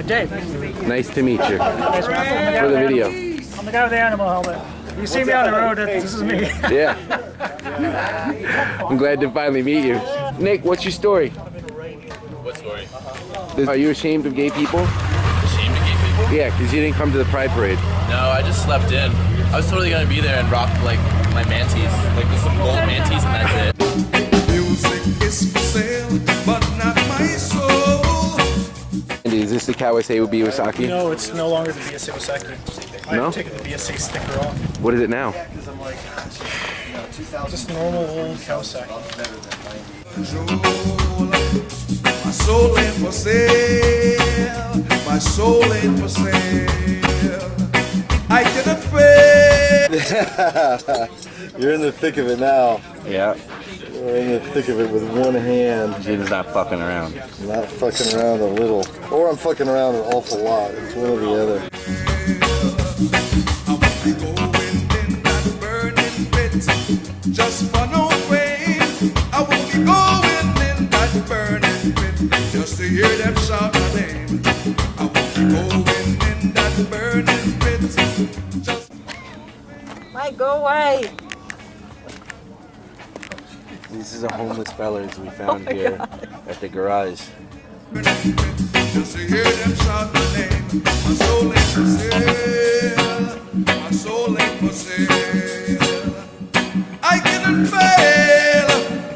Dave. Nice to meet you. Nice For the video. I'm the guy with the animal helmet. You see me on the road, this is me. Yeah. I'm glad to finally meet you. Nick, what's your story? What story? Are you ashamed of gay people? Ashamed of gay people? Yeah, because you didn't come to the Pride Parade. No, I just slept in. I was totally gonna be there and rock like my mantees, like with some gold mantees, and that's it. Music is for sale, but not my soul. Andy, is this the Kawase Iwasaki? No, it's no longer the BSA Osaki. No? I've taken the BSA sticker off. What is it now? Just normal old Kawasaki. My soul ain't for sale. My soul ain't for sale. I cannot fail. You're in the thick of it now. Yeah. You're in the thick of it with one hand. Jaden's not fucking around. I'm not fucking around a little. Or I'm fucking around an awful lot. It's one or the other. I won't be going in that burning pit just for no fame. I won't be going in that burning pit just to hear them shout my name. I won't be going in that burning pit just. Mike, go away. These are homeless fellas we found here at the garage. Just to hear them shout my name. My soul ain't for sale. My soul ain't for sale. I cannot fail.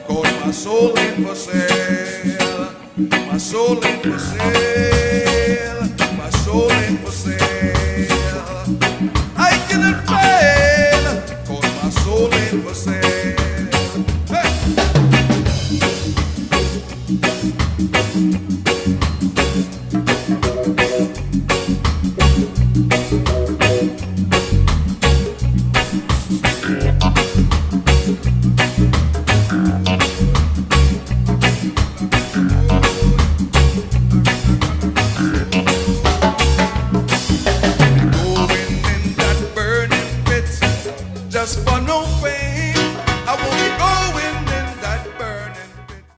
Cause my soul ain't for sale. My soul ain't for sale. My soul ain't for sale. I cannot fail. Cause my soul ain't for sale. Hey.